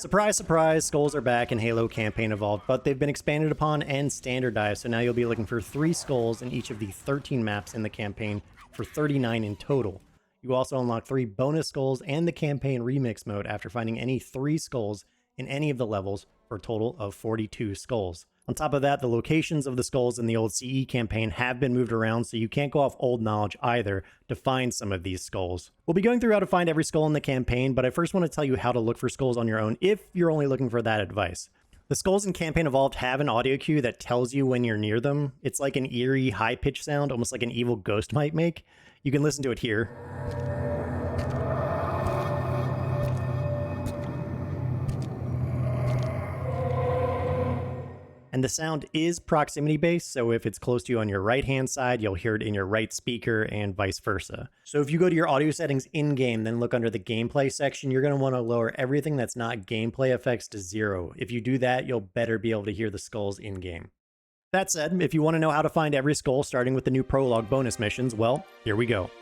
Surprise, surprise, skulls are back in Halo Campaign Evolved, but they've been expanded upon and standardized, so now you'll be looking for 3 skulls in each of the 13 maps in the campaign for 39 in total. You also unlock 3 bonus skulls and the campaign remix mode after finding any 3 skulls in any of the levels for a total of 42 skulls. On top of that, the locations of the skulls in the old CE campaign have been moved around, so you can't go off old knowledge either to find some of these skulls. We'll be going through how to find every skull in the campaign, but I first want to tell you how to look for skulls on your own if you're only looking for that advice. The skulls in Campaign Evolved have an audio cue that tells you when you're near them. It's like an eerie, high-pitched sound, almost like an evil ghost might make. You can listen to it here. And the sound is proximity based, so if it's close to you on your right hand side, you'll hear it in your right speaker and vice versa. So if you go to your audio settings in game, then look under the gameplay section, you're going to want to lower everything that's not gameplay effects to 0. If you do that, you'll better be able to hear the skulls in game. That said, if you want to know how to find every skull starting with the new prologue bonus missions, well, here we go.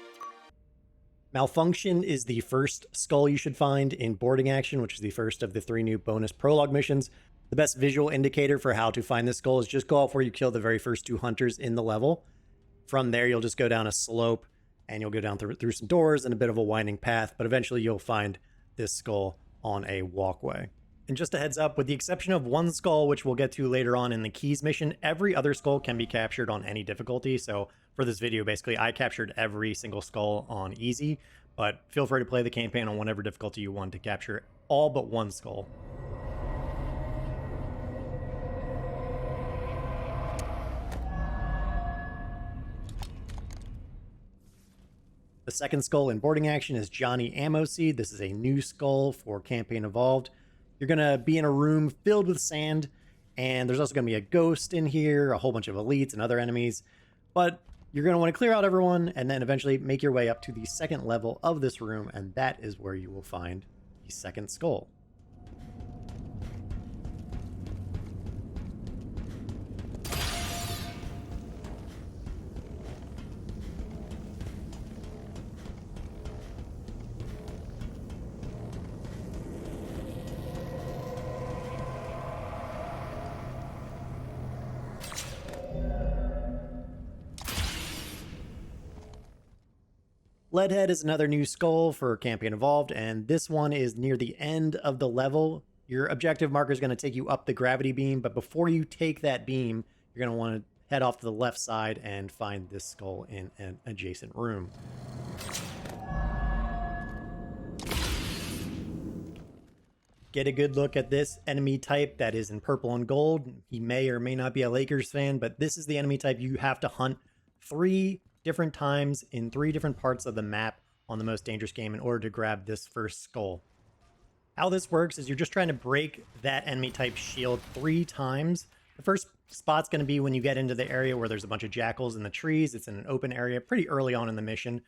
Malfunction is the first skull you should find in boarding action, which is the first of the 3 new bonus prologue missions. The best visual indicator for how to find this skull is just go off where you kill the very first 2 hunters in the level. From there, you'll just go down a slope and you'll go down through some doors and a bit of a winding path, but eventually you'll find this skull on a walkway. And just a heads up, with the exception of 1 skull, which we'll get to later on in the Keys mission, every other skull can be captured on any difficulty. So for this video, basically, I captured every single skull on easy, but feel free to play the campaign on whatever difficulty you want to capture all but 1 skull. The second skull in boarding action is Johnny Ammo Seed. This is a new skull for Campaign Evolved. You're going to be in a room filled with sand, and there's also going to be a ghost in here, a whole bunch of elites and other enemies. But you're going to want to clear out everyone, and then eventually make your way up to the second level of this room, and that is where you will find the second skull. Leadhead is another new skull for Campaign Evolved, and this one is near the end of the level. Your objective marker is going to take you up the gravity beam, but before you take that beam, you're going to want to head off to the left side and find this skull in an adjacent room. Get a good look at this enemy type that is in purple and gold. He may or may not be a Lakers fan, but this is the enemy type you have to hunt 3 different times in 3 different parts of the map on the most dangerous game in order to grab this first skull. How this works is you're just trying to break that enemy type shield 3 times. The first spot's going to be when you get into the area where there's a bunch of jackals in the trees. It's in an open area pretty early on in the mission.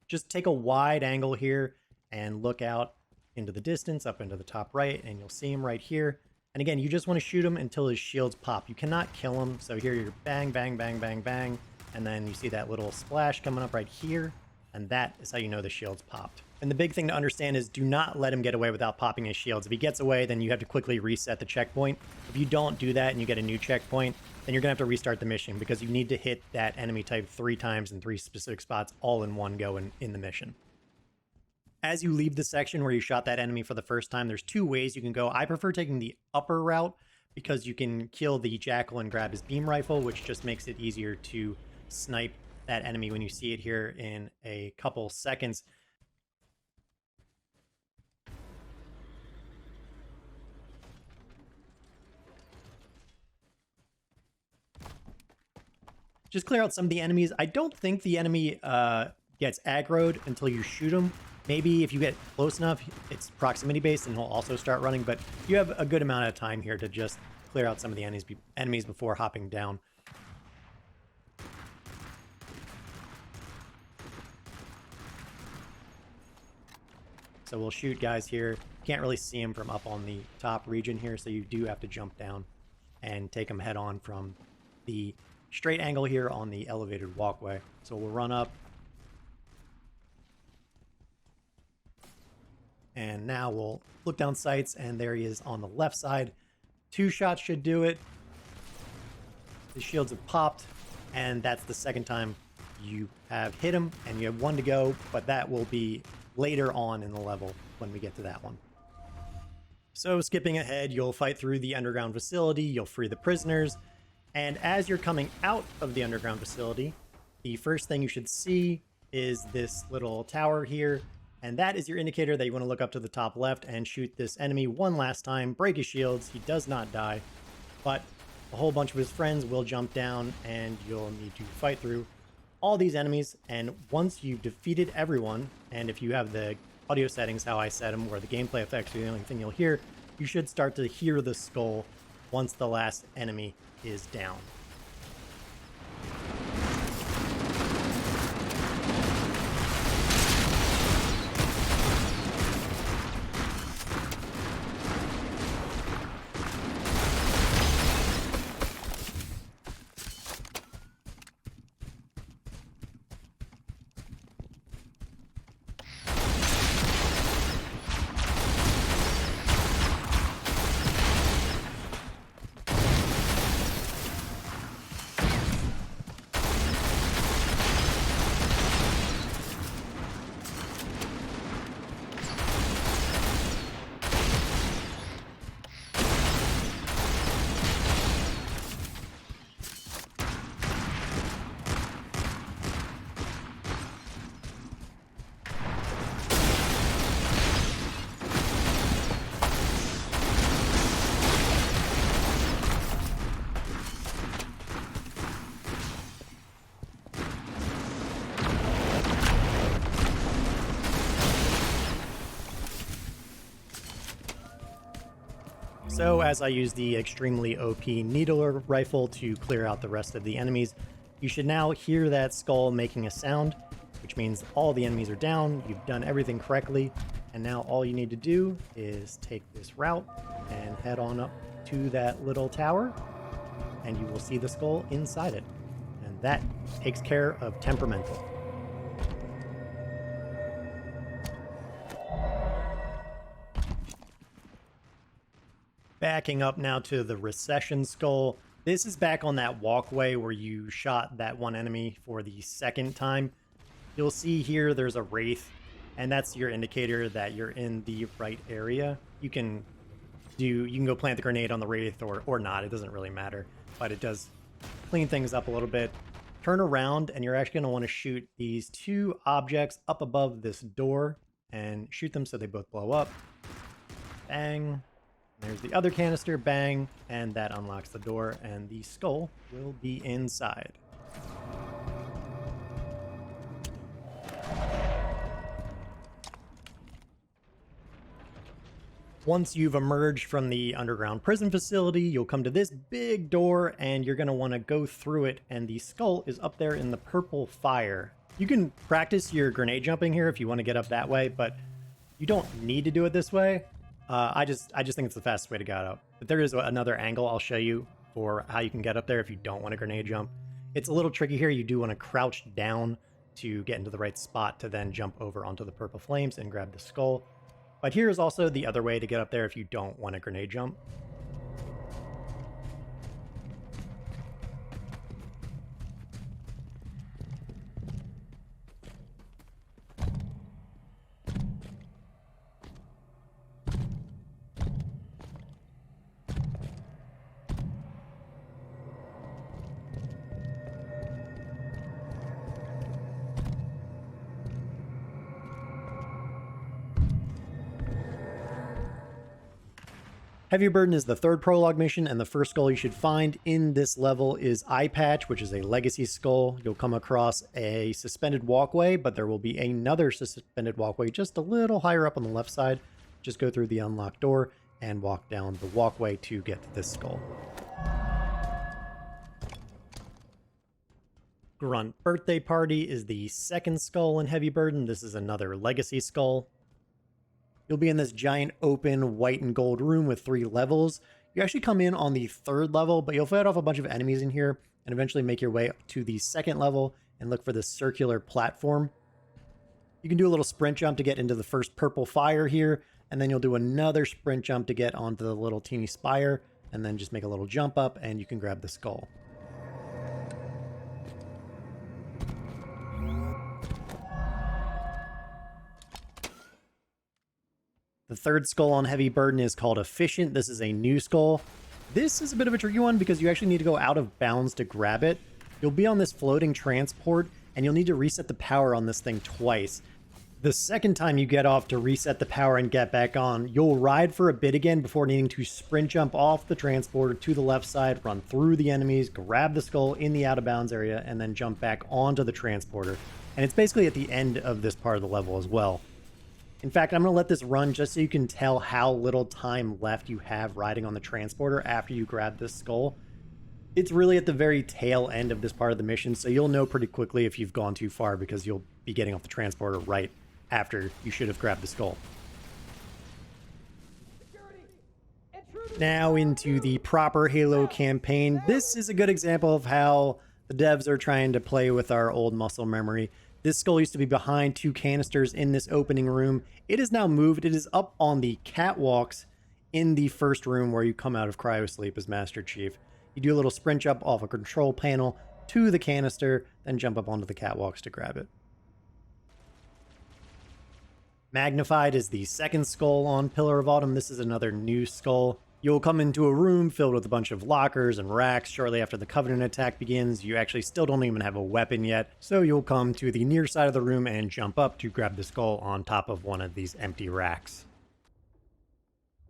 Just take a wide angle here and look out into the distance, up into the top right, and you'll see him right here. And again, you just want to shoot him until his shields pop. You cannot kill him. So here you're bang, bang, bang, bang, bang. And then you see that little splash coming up right here, and that is how you know the shield's popped. And the big thing to understand is do not let him get away without popping his shields. If he gets away, then you have to quickly reset the checkpoint. If you don't do that and you get a new checkpoint, then you're going to have to restart the mission because you need to hit that enemy type 3 times in 3 specific spots all in one go in the mission. As you leave the section where you shot that enemy for the first time, there's 2 ways you can go. I prefer taking the upper route because you can kill the jackal and grab his beam rifle, which just makes it easier to snipe that enemy when you see it here in a couple seconds. Just clear out some of the enemies. I don't think the enemy gets aggroed until you shoot him. Maybe if you get close enough, it's proximity based and he'll also start running, but you have a good amount of time here to just clear out some of the enemies before hopping down. So we'll shoot guys here. Can't really see them from up on the top region here, so you do have to jump down and take them head on from the straight angle here on the elevated walkway. So we'll run up And now we'll look down sights, and there he is on the left side. 2 shots should do it. The shields have popped, and that's the second time you have hit him, and you have 1 to go, but that will be later on in the level when we get to that one. So skipping ahead, you'll fight through the underground facility, you'll free the prisoners, and as you're coming out of the underground facility, the first thing you should see is this little tower here, and that is your indicator that you want to look up to the top left and shoot this enemy one last time, break his shields. He does not die, but a whole bunch of his friends will jump down, and you'll need to fight through all these enemies. And once you've defeated everyone, and if you have the audio settings how I set them, where the gameplay effects are the only thing you'll hear, you should start to hear the skull once the last enemy is down. So as I use the extremely OP needler rifle to clear out the rest of the enemies, you should now hear that skull making a sound, which means all the enemies are down, you've done everything correctly, and now all you need to do is take this route and head on up to that little tower, and you will see the skull inside it. And that takes care of Temperamental. Backing up now to the Recession skull. This is back on that walkway where you shot that one enemy for the second time. You'll see here there's a wraith, and that's your indicator that you're in the right area. You can go plant the grenade on the wraith or not, it doesn't really matter, but it does clean things up a little bit. Turn around, and you're actually going to want to shoot these 2 objects up above this door and shoot them so they both blow up. Bang. There's the other canister, bang, and that unlocks the door, and the skull will be inside. Once you've emerged from the underground prison facility, you'll come to this big door, and you're going to want to go through it, and the skull is up there in the purple fire. You can practice your grenade jumping here if you want to get up that way, but you don't need to do it this way. I just think it's the fastest way to get up. But there is another angle I'll show you for how you can get up there if you don't want to grenade jump. It's a little tricky here. You do want to crouch down to get into the right spot to then jump over onto the purple flames and grab the skull. But here's also the other way to get up there if you don't want to grenade jump. Heavy Burden is the 3rd prologue mission, and the first skull you should find in this level is Eye Patch, which is a legacy skull. You'll come across a suspended walkway, but there will be another suspended walkway just a little higher up on the left side. Just go through the unlocked door and walk down the walkway to get to this skull. Grunt Birthday Party is the 2nd skull in Heavy Burden. This is another legacy skull. You'll be in this giant open white and gold room with 3 levels. You actually come in on the 3rd level, but you'll fight off a bunch of enemies in here and eventually make your way up to the 2nd level and look for this circular platform. You can do a little sprint jump to get into the first purple fire here, and then you'll do another sprint jump to get onto the little teeny spire, and then just make a little jump up and you can grab the skull. The third skull on Heavy Burden is called Efficient. This is a new skull. This is a bit of a tricky one because you actually need to go out of bounds to grab it. You'll be on this floating transport and you'll need to reset the power on this thing twice. The second time you get off to reset the power and get back on, you'll ride for a bit again before needing to sprint jump off the transporter to the left side, run through the enemies, grab the skull in the out of bounds area, and then jump back onto the transporter. And it's basically at the end of this part of the level as well. In fact, I'm going to let this run just so you can tell how little time left you have riding on the transporter after you grab this skull. It's really at the very tail end of this part of the mission, so you'll know pretty quickly if you've gone too far because you'll be getting off the transporter right after you should have grabbed the skull. Now into the proper Halo campaign. This is a good example of how the devs are trying to play with our old muscle memory. This skull used to be behind two canisters in this opening room. It is now moved. It is up on the catwalks in the first room where you come out of cryosleep as Master Chief. You do a little sprint jump off a control panel to the canister, then jump up onto the catwalks to grab it. Magnified is the second skull on Pillar of Autumn. This is another new skull. You'll come into a room filled with a bunch of lockers and racks shortly after the Covenant attack begins. You actually still don't even have a weapon yet, so you'll come to the near side of the room and jump up to grab the skull on top of one of these empty racks.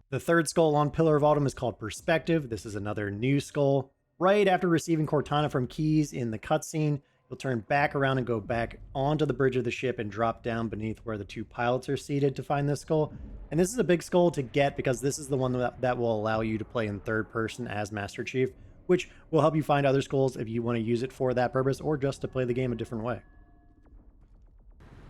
The third skull on Pillar of Autumn is called Perspective. This is another new skull. Right after receiving Cortana from Keys in the cutscene, you'll turn back around and go back onto the bridge of the ship and drop down beneath where the two pilots are seated to find this skull. And this is a big skull to get because this is the one that will allow you to play in third person as Master Chief, which will help you find other skulls if you want to use it for that purpose or just to play the game a different way.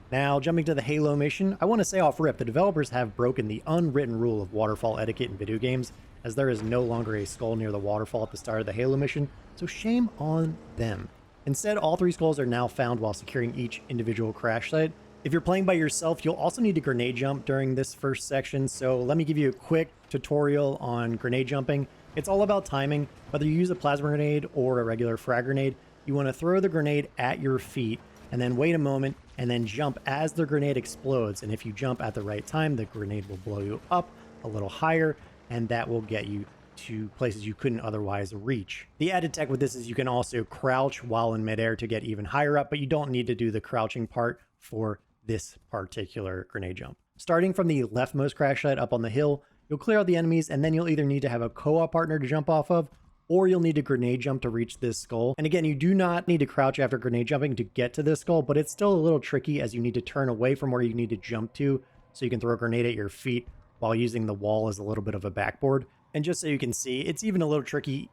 Now, jumping to the Halo mission, I want to say off rip, the developers have broken the unwritten rule of waterfall etiquette in video games, as there is no longer a skull near the waterfall at the start of the Halo mission, so shame on them. Instead, all three skulls are now found while securing each individual crash site. If you're playing by yourself, you'll also need to grenade jump during this first section, so let me give you a quick tutorial on grenade jumping. It's all about timing. Whether you use a plasma grenade or a regular frag grenade, you want to throw the grenade at your feet and then wait a moment and then jump as the grenade explodes. And if you jump at the right time, the grenade will blow you up a little higher, and that will get you to places you couldn't otherwise reach. The added tech with this is you can also crouch while in midair to get even higher up, but you don't need to do the crouching part for this particular grenade jump. Starting from the leftmost crash site up on the hill, you'll clear out the enemies, and then you'll either need to have a co-op partner to jump off of, or you'll need to grenade jump to reach this skull. And again, you do not need to crouch after grenade jumping to get to this skull, but it's still a little tricky as you need to turn away from where you need to jump to so you can throw a grenade at your feet while using the wall as a little bit of a backboard. And just so you can see, it's even a little tricky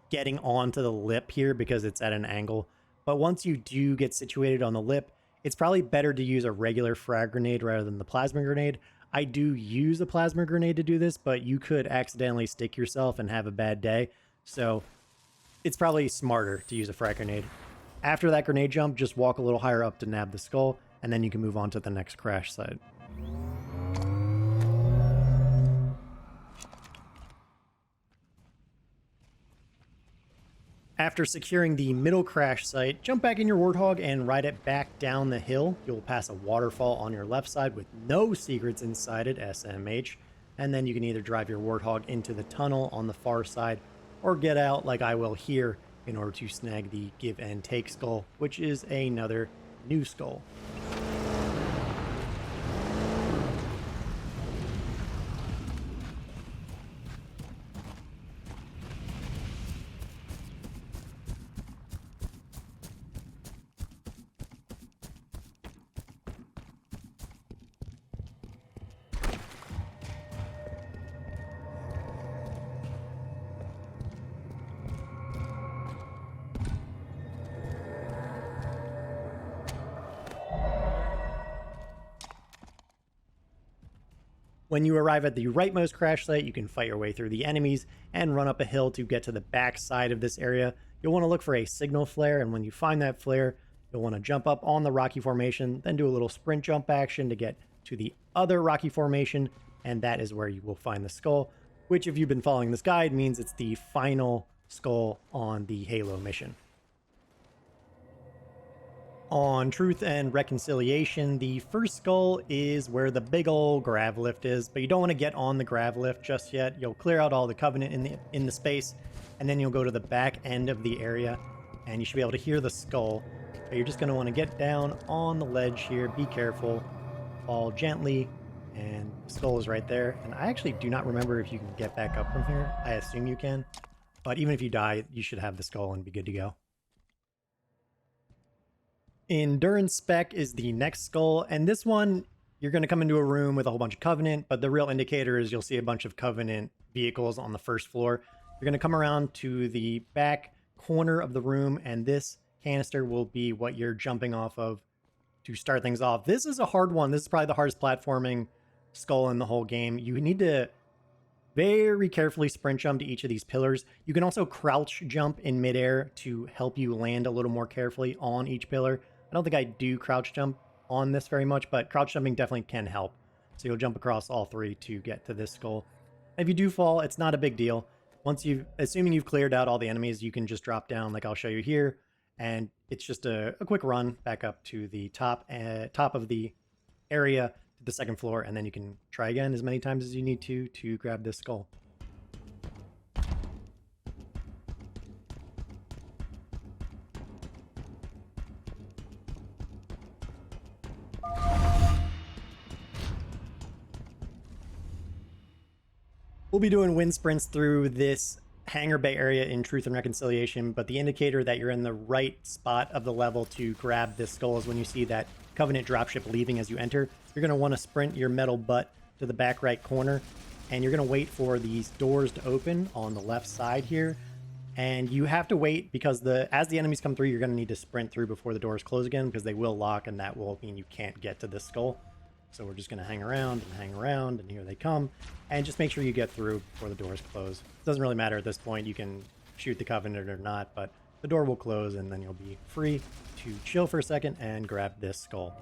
getting onto the lip here because it's at an angle. But once you do get situated on the lip, it's probably better to use a regular frag grenade rather than the plasma grenade. I do use a plasma grenade to do this, but you could accidentally stick yourself and have a bad day. So it's probably smarter to use a frag grenade. After that grenade jump, just walk a little higher up to nab the skull, and then you can move on to the next crash site. After securing the middle crash site, jump back in your Warthog and ride it back down the hill. You'll pass a waterfall on your left side with no secrets inside it, SMH, and then you can either drive your Warthog into the tunnel on the far side or get out like I will here in order to snag the give and take skull, which is another new skull. When you arrive at the rightmost crash site, you can fight your way through the enemies and run up a hill to get to the back side of this area. You'll want to look for a signal flare, and when you find that flare, You'll want to jump up on the rocky formation, then do a little sprint jump action to get to the other rocky formation, and that is where you will find the skull, which, if you've been following this guide, means it's the final skull on the Halo mission. On Truth and Reconciliation, the first skull is where the big old grav lift is, but you don't want to get on the grav lift just yet. You'll clear out all the Covenant in the space, and then you'll go to the back end of the area, and you should be able to hear the skull. But you're just going to want to get down on the ledge here. Be careful. Fall gently, and the skull is right there. And I actually do not remember if you can get back up from here. I assume you can. But even if you die, you should have the skull and be good to go. Endurance Spec is the next skull, and this one, you're going to come into a room with a whole bunch of Covenant, but the real indicator is you'll see a bunch of Covenant vehicles on the first floor. You're going to come around to the back corner of the room, and this canister will be what you're jumping off of to start things off. This is a hard one. This is probably the hardest platforming skull in the whole game. You need to very carefully sprint jump to each of these pillars. You can also crouch jump in midair to help you land a little more carefully on each pillar. I don't think I do crouch jump on this very much, but crouch jumping definitely can help. So you'll jump across all three to get to this skull. If you do fall, it's not a big deal. Assuming you've cleared out all the enemies, you can just drop down like I'll show you here. And it's just a quick run back up to the top of the area, to the second floor, and then you can try again as many times as you need to grab this skull. We'll be doing wind sprints through this hangar bay area in Truth and Reconciliation, but the indicator that you're in the right spot of the level to grab this skull is when you see that Covenant dropship leaving as you enter. You're going to want to sprint your metal butt to the back right corner, and you're going to wait for these doors to open on the left side here. And you have to wait because as the enemies come through, you're going to need to sprint through before the doors close again, because they will lock, and that will mean you can't get to this skull. So we're just going to hang around, and here they come. And just make sure you get through before the doors close. It doesn't really matter at this point. You can shoot the Covenant or not, but the door will close, and then you'll be free to chill for a second and grab this skull.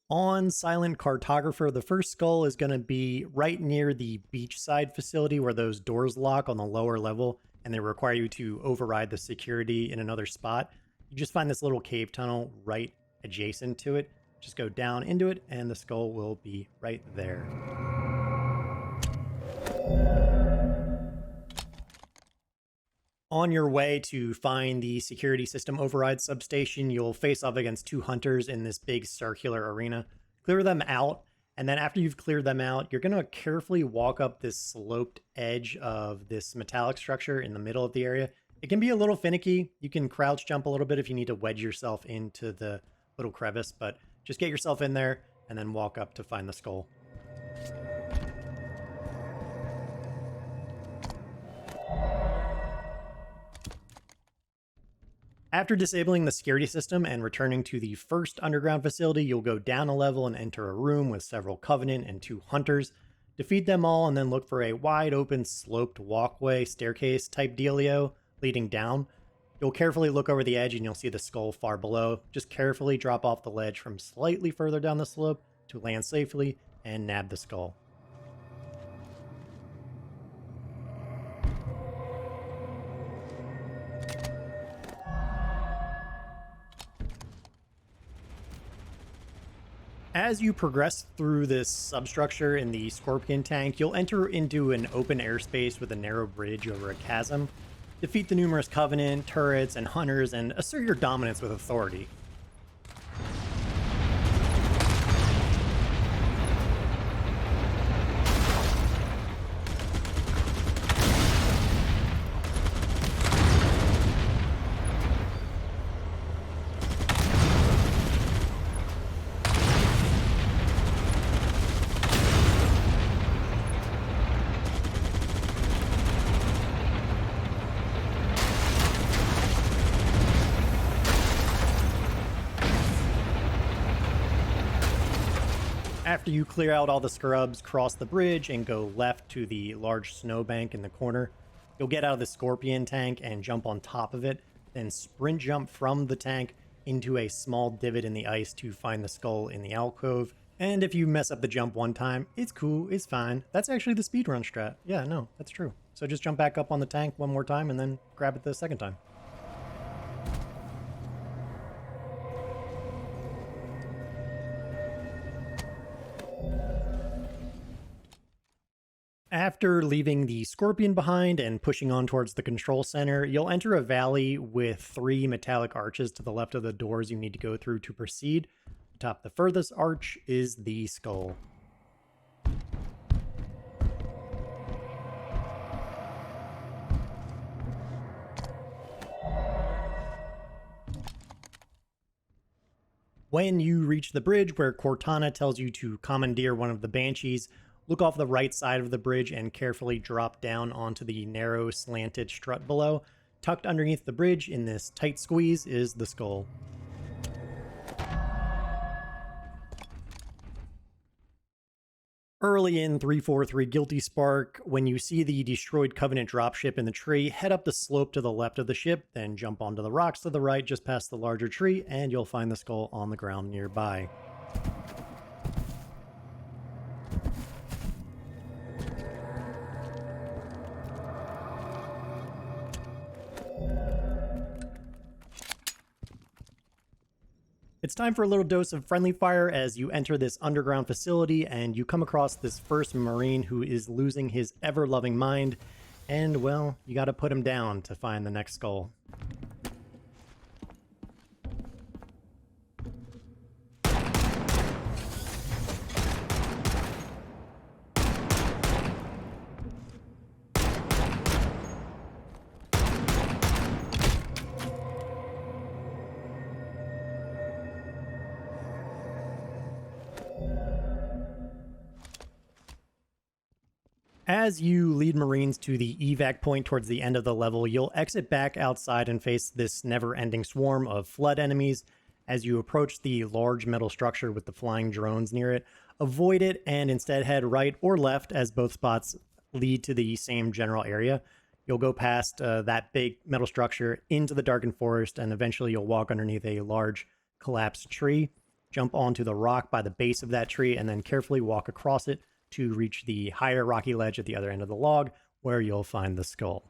On Silent Cartographer, the first skull is going to be right near the beachside facility where those doors lock on the lower level, and they require you to override the security in another spot. You just find this little cave tunnel right adjacent to it. Just go down into it, and the skull will be right there. On your way to find the security system override substation, you'll face off against two hunters in this big circular arena. Clear them out, and then after you've cleared them out, you're going to carefully walk up this sloped edge of this metallic structure in the middle of the area. It can be a little finicky. You can crouch jump a little bit if you need to wedge yourself into the little crevice, but just get yourself in there and then walk up to find the skull. After disabling the security system and returning to the first underground facility, you'll go down a level and enter a room with several Covenant and two hunters. Defeat them all and then look for a wide open sloped walkway staircase type dealio leading down. You'll carefully look over the edge and you'll see the skull far below. Just carefully drop off the ledge from slightly further down the slope to land safely and nab the skull. As you progress through this substructure in the Scorpion tank, you'll enter into an open airspace with a narrow bridge over a chasm. Defeat the numerous Covenant, turrets, and hunters, and assert your dominance with authority. After you clear out all the scrubs, cross the bridge and go left to the large snowbank in the corner. You'll get out of the scorpion tank and jump on top of it, then sprint jump from the tank into a small divot in the ice to find the skull in the alcove. And if you mess up the jump one time, it's cool, it's fine. That's actually the speedrun strat. Yeah, no, that's true. So just jump back up on the tank one more time and then grab it the second time. After leaving the Scorpion behind and pushing on towards the control center, you'll enter a valley with 3 metallic arches to the left of the doors you need to go through to proceed. Atop the furthest arch is the skull. When you reach the bridge where Cortana tells you to commandeer one of the Banshees, look off the right side of the bridge and carefully drop down onto the narrow slanted strut below. Tucked underneath the bridge in this tight squeeze is the skull. Early in 343 Guilty Spark, when you see the destroyed Covenant dropship in the tree, head up the slope to the left of the ship, then jump onto the rocks to the right just past the larger tree, and you'll find the skull on the ground nearby. It's time for a little dose of friendly fire as you enter this underground facility and you come across this first Marine who is losing his ever-loving mind, and, well, you gotta put him down to find the next skull. As you lead Marines to the evac point towards the end of the level, you'll exit back outside and face this never-ending swarm of flood enemies. As you approach the large metal structure with the flying drones near it, avoid it and instead head right or left as both spots lead to the same general area. You'll go past that big metal structure into the darkened forest, and eventually you'll walk underneath a large collapsed tree, jump onto the rock by the base of that tree, and then carefully walk across it to reach the higher rocky ledge at the other end of the log, where you'll find the skull.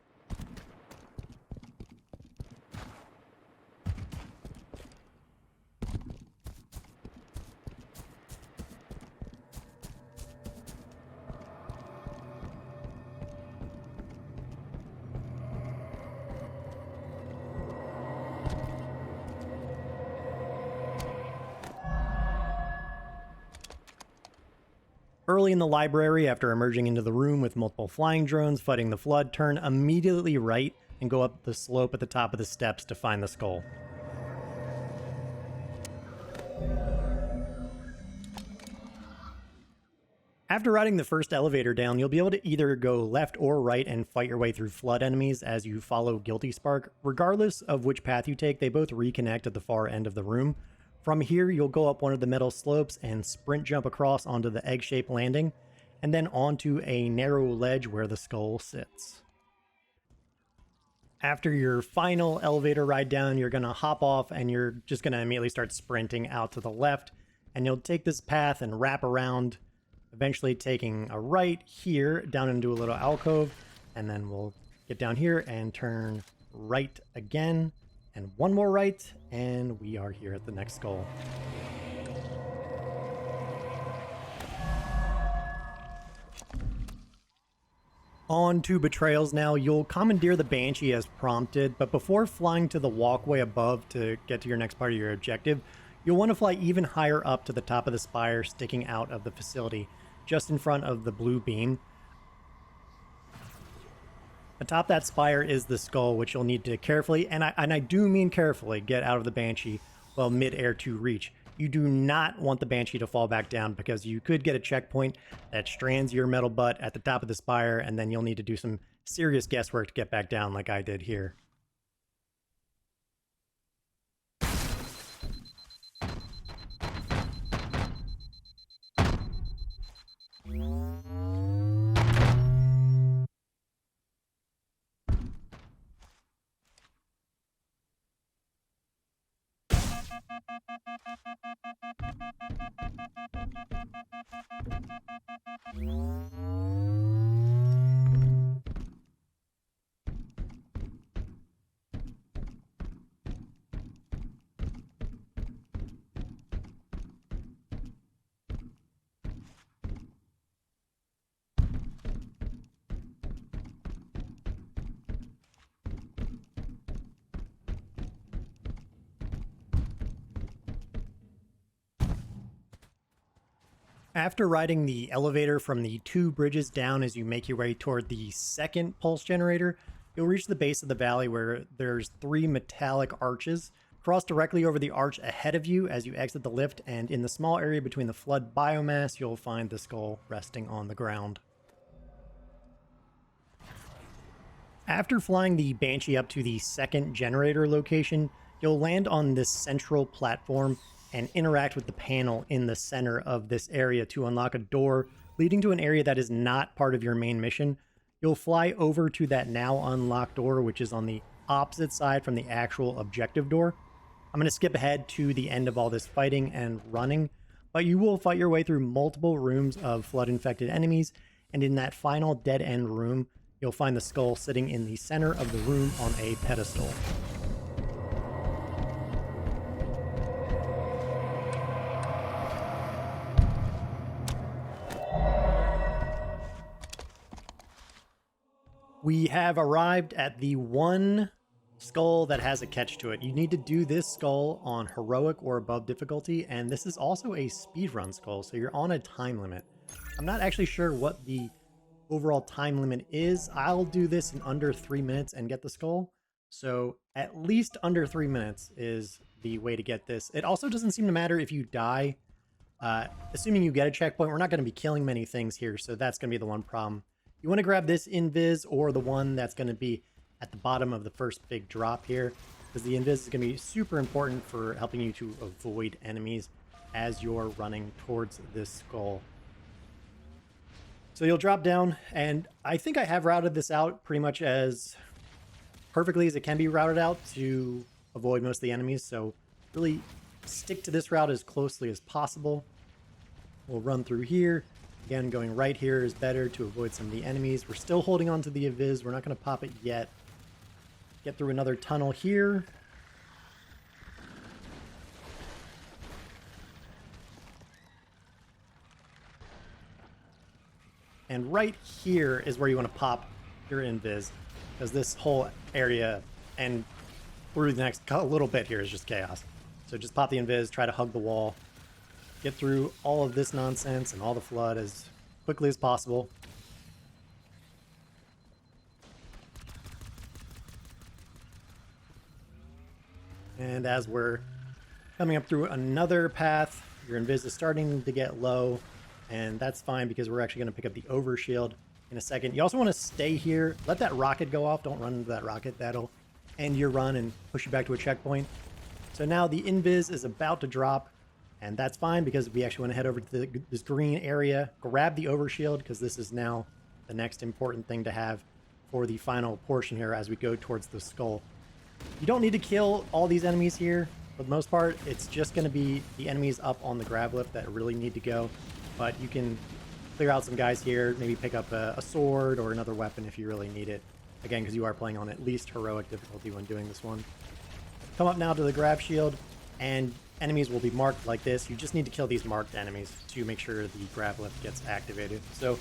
Early in the library, after emerging into the room with multiple flying drones fighting the flood, turn immediately right and go up the slope at the top of the steps to find the skull. After riding the first elevator down, you'll be able to either go left or right and fight your way through flood enemies as you follow Guilty Spark. Regardless of which path you take, they both reconnect at the far end of the room. From here, you'll go up one of the metal slopes and sprint jump across onto the egg-shaped landing, and then onto a narrow ledge where the skull sits. After your final elevator ride down, you're going to hop off and you're just going to immediately start sprinting out to the left, and you'll take this path and wrap around, eventually taking a right here down into a little alcove, and then we'll get down here and turn right again. And one more right, and we are here at the next skull. On to Betrayals now. You'll commandeer the Banshee as prompted, but before flying to the walkway above to get to your next part of your objective, you'll want to fly even higher up to the top of the spire sticking out of the facility, just in front of the blue beam. Atop that spire is the skull, which you'll need to carefully, and I do mean carefully, get out of the Banshee while mid-air to reach. You do not want the Banshee to fall back down because you could get a checkpoint that strands your metal butt at the top of the spire, and then you'll need to do some serious guesswork to get back down like I did here. After riding the elevator from the 2 bridges down as you make your way toward the second pulse generator, you'll reach the base of the valley where there's 3 metallic arches. Cross directly over the arch ahead of you as you exit the lift, and in the small area between the flood biomass, you'll find the skull resting on the ground. After flying the Banshee up to the second generator location, you'll land on this central platform and interact with the panel in the center of this area to unlock a door leading to an area that is not part of your main mission. You'll fly over to that now unlocked door, which is on the opposite side from the actual objective door. I'm going to skip ahead to the end of all this fighting and running, but you will fight your way through multiple rooms of flood-infected enemies, and in that final dead-end room, you'll find the skull sitting in the center of the room on a pedestal. We have arrived at the one skull that has a catch to it. You need to do this skull on heroic or above difficulty, and this is also a speedrun skull, so you're on a time limit. I'm not actually sure what the overall time limit is. I'll do this in under 3 minutes and get the skull. So at least under 3 minutes is the way to get this. It also doesn't seem to matter if you die. Assuming you get a checkpoint, we're not going to be killing many things here, so that's going to be the one problem. You want to grab this invis or the one that's going to be at the bottom of the first big drop here, because the invis is going to be super important for helping you to avoid enemies as you're running towards this skull. So you'll drop down, and I think I have routed this out pretty much as perfectly as it can be routed out to avoid most of the enemies, so really stick to this route as closely as possible. We'll run through here. Again, going right here is better to avoid some of the enemies. We're still holding on to the invis. We're not going to pop it yet. Get through another tunnel here. And right here is where you want to pop your invis, because this whole area and through the next little bit here is just chaos. So just pop the invis, try to hug the wall, get through all of this nonsense and all the flood as quickly as possible. And as we're coming up through another path, your invis is starting to get low, and that's fine because we're actually going to pick up the overshield in a second. You also want to stay here, let that rocket go off, don't run into that rocket, that'll end your run and push you back to a checkpoint. So now the invis is about to drop, and that's fine because we actually want to head over to this green area, grab the overshield, because this is now the next important thing to have for the final portion here as we go towards the skull. You don't need to kill all these enemies here. For the most part, it's just going to be the enemies up on the grab lift that really need to go. But you can clear out some guys here, maybe pick up a sword or another weapon if you really need it. Again, because you are playing on at least heroic difficulty when doing this one. Come up now to the grab shield, and enemies will be marked like this. You just need to kill these marked enemies to make sure the grab lift gets activated. So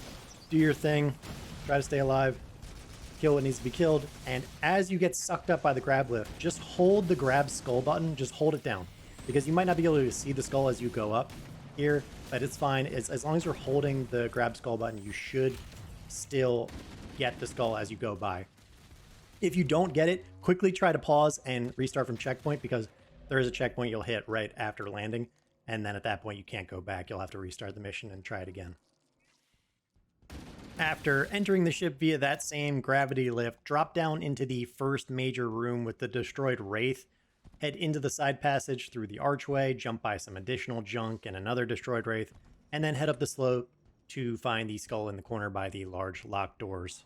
do your thing, try to stay alive, kill what needs to be killed, and as you get sucked up by the grab lift, just hold the grab skull button, just hold it down, because you might not be able to see the skull as you go up here, but it's fine. As long as you're holding the grab skull button, you should still get the skull as you go by. If you don't get it, quickly try to pause and restart from checkpoint, because there is a checkpoint you'll hit right after landing, and then at that point you can't go back. You'll have to restart the mission and try it again. After entering the ship via that same gravity lift, drop down into the first major room with the destroyed Wraith, head into the side passage through the archway, jump by some additional junk and another destroyed Wraith, and then head up the slope to find the skull in the corner by the large locked doors.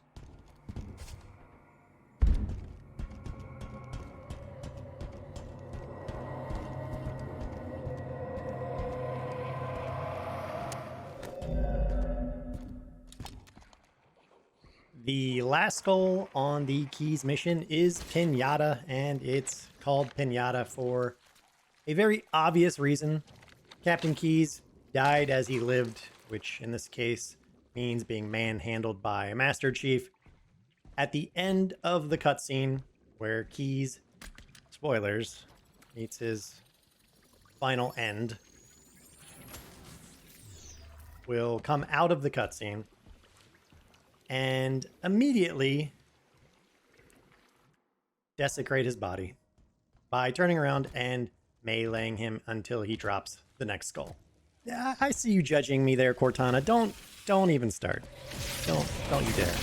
The last skull on the Keys mission is Piñata, and it's called Piñata for a very obvious reason. Captain Keys died as he lived, which in this case means being manhandled by a Master Chief. At the end of the cutscene, where Keys, spoilers, meets his final end, will come out of the cutscene and immediately desecrate his body by turning around and meleeing him until he drops the next skull. I see you judging me there, Cortana. Don't even start. Don't you dare.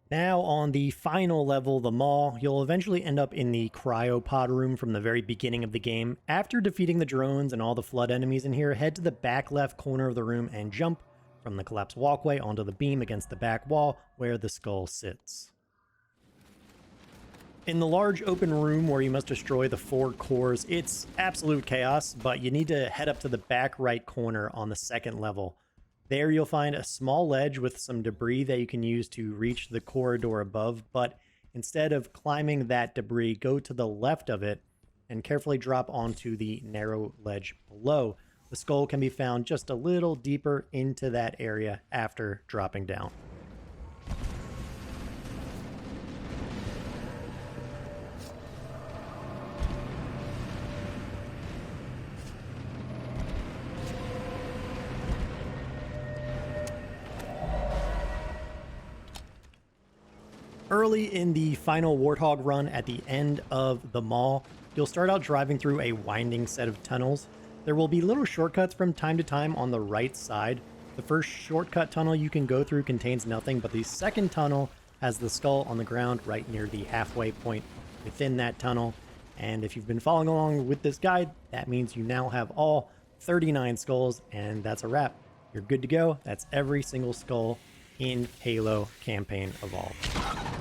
Now on the final level, the Maw, you'll eventually end up in the cryopod room from the very beginning of the game. After defeating the drones and all the flood enemies in here, head to the back left corner of the room and jump from the collapsed walkway onto the beam against the back wall where the skull sits. In the large open room where you must destroy the 4 cores, it's absolute chaos, but you need to head up to the back right corner on the second level. There you'll find a small ledge with some debris that you can use to reach the corridor above, but instead of climbing that debris, go to the left of it and carefully drop onto the narrow ledge below. The skull can be found just a little deeper into that area after dropping down. Early in the final Warthog run at the end of the Maw, you'll start out driving through a winding set of tunnels. There will be little shortcuts from time to time on the right side. The first shortcut tunnel you can go through contains nothing, but the second tunnel has the skull on the ground right near the halfway point within that tunnel. And if you've been following along with this guide, that means you now have all 39 skulls, and that's a wrap. You're good to go. That's every single skull in Halo Campaign Evolved.